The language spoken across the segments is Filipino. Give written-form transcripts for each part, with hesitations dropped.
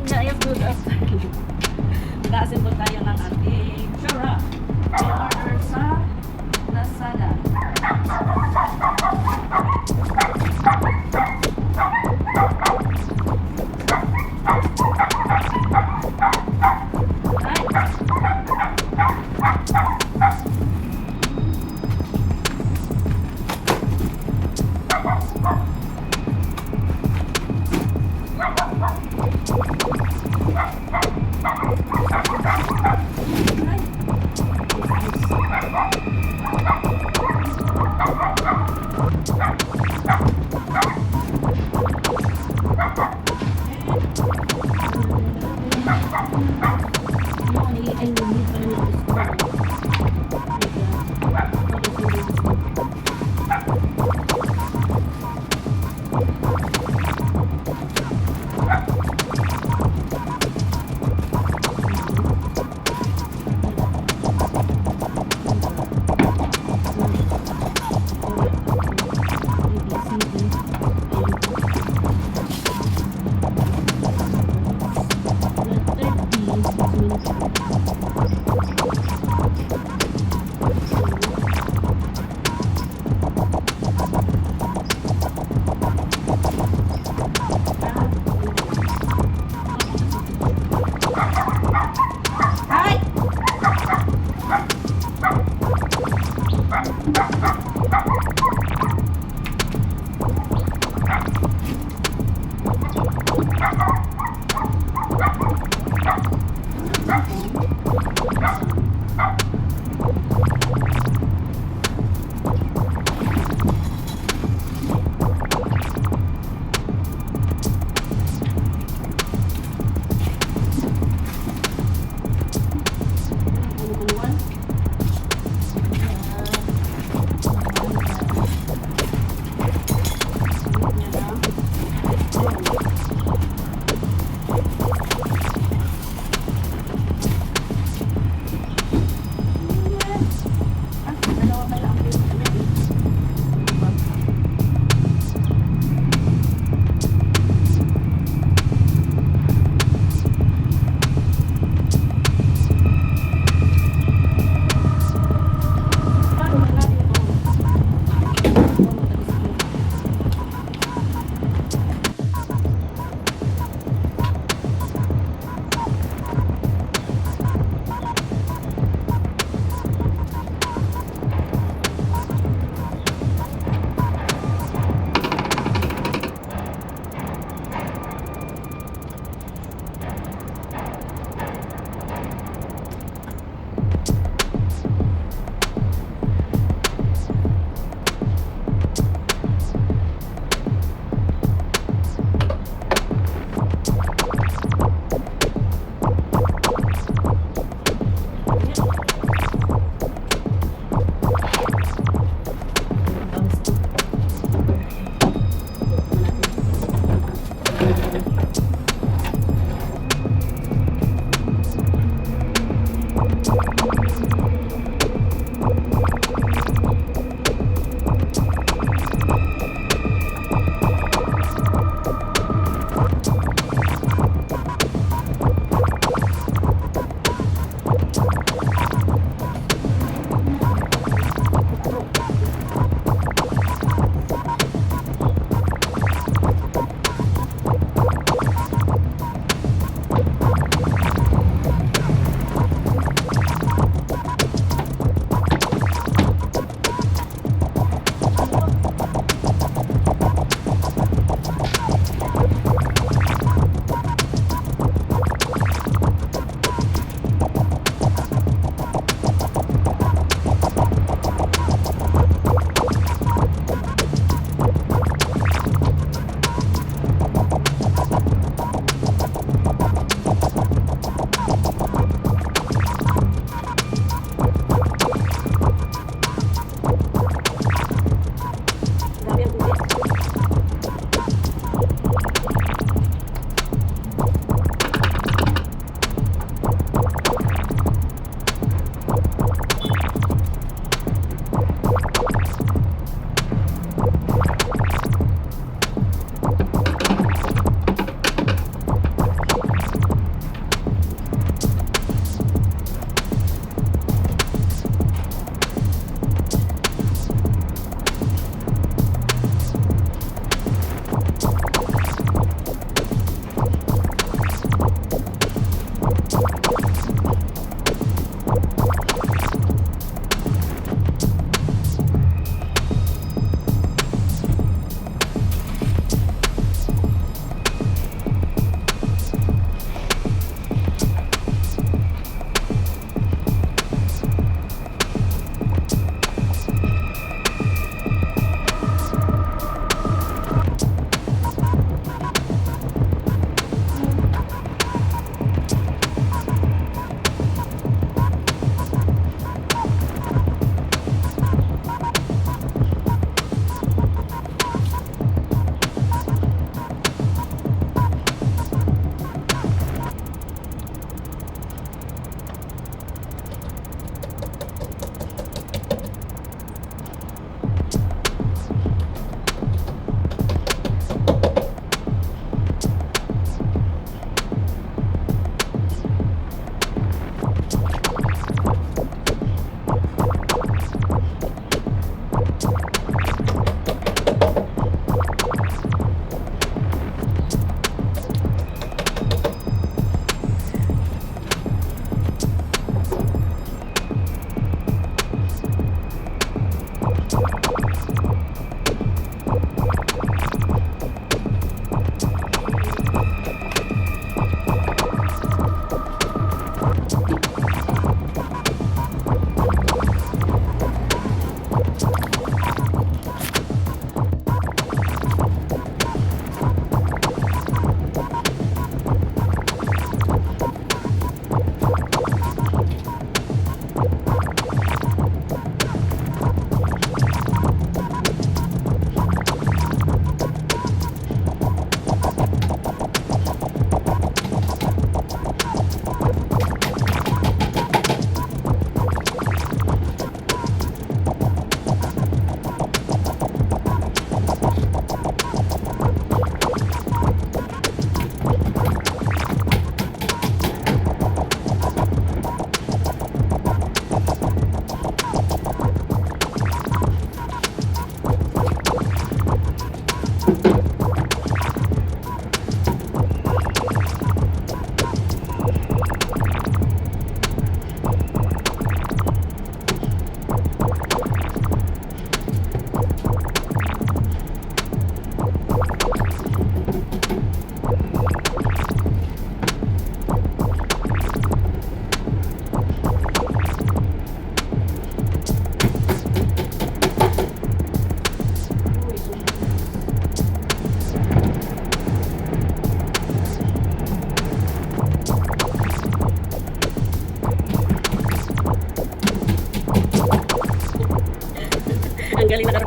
Yeah, I food as Nag-assemble tayo ng ating shura. May order sa Lazada.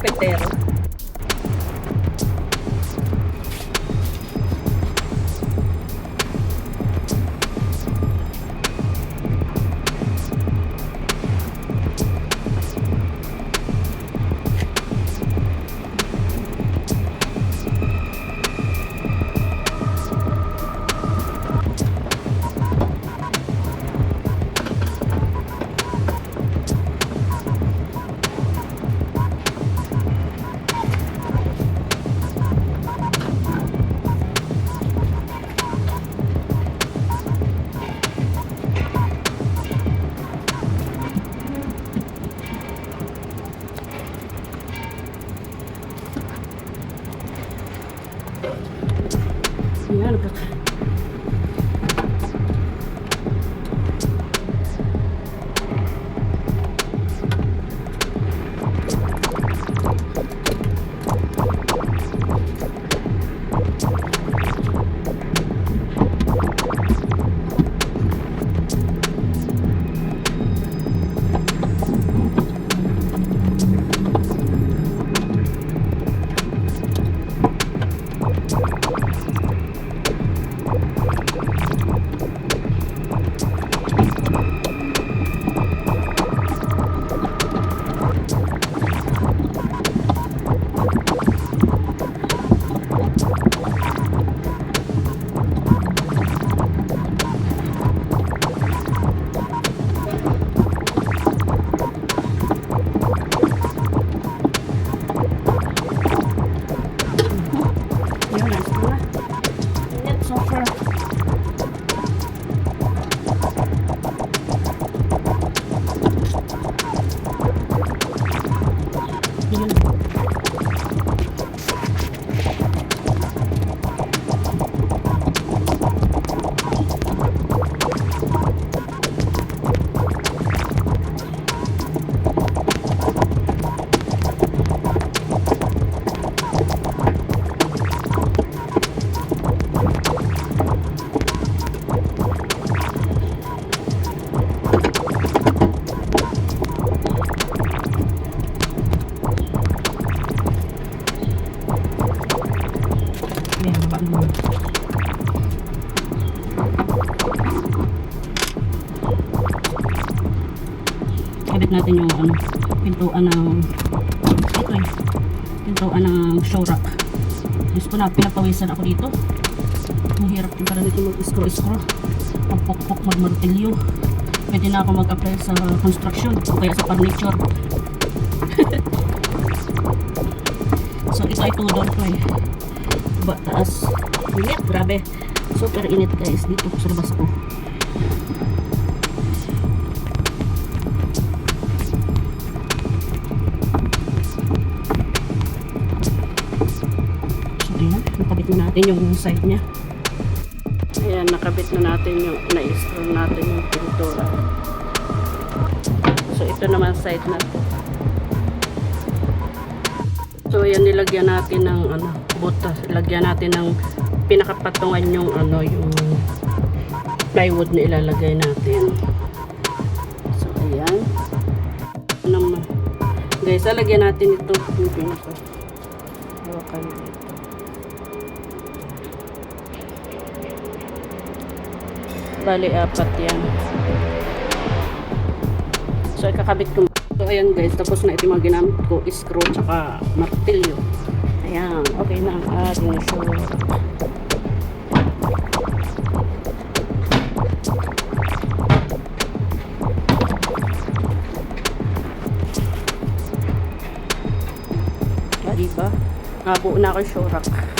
karpentero. Ayan, kabit natin yung pintuan ng pintuan ng show rack. Diyos ko na, pinapawisan ako dito. Ang hirap din para dito mag-screw magpukpok, magmartilyo. Pwede na ako mag-apply sa construction o kaya sa furniture. So ito ay tudor ko taas. Init, grabe. Super init guys dito sa labas ko. Nakabit na natin yung side niya. Ayan, nakabit na natin yung na-install natin yung pintura. So ito naman side na to. So ayan, nilagyan natin ng butas. Lagyan natin ng pinakapatungan yung yung plywood na ilalagay natin. So ayan. Naman. Guys, lalagyan natin ito yung pinaka. Hawakan dito. Bali, 4 yan. So, ikakabit ko. So, ayan guys. Tapos na ito yung mga ginamit ko. Screw tsaka martilyo. Ayan. Okay na ang ating show. Diba? Nabuo na ako yung show rack.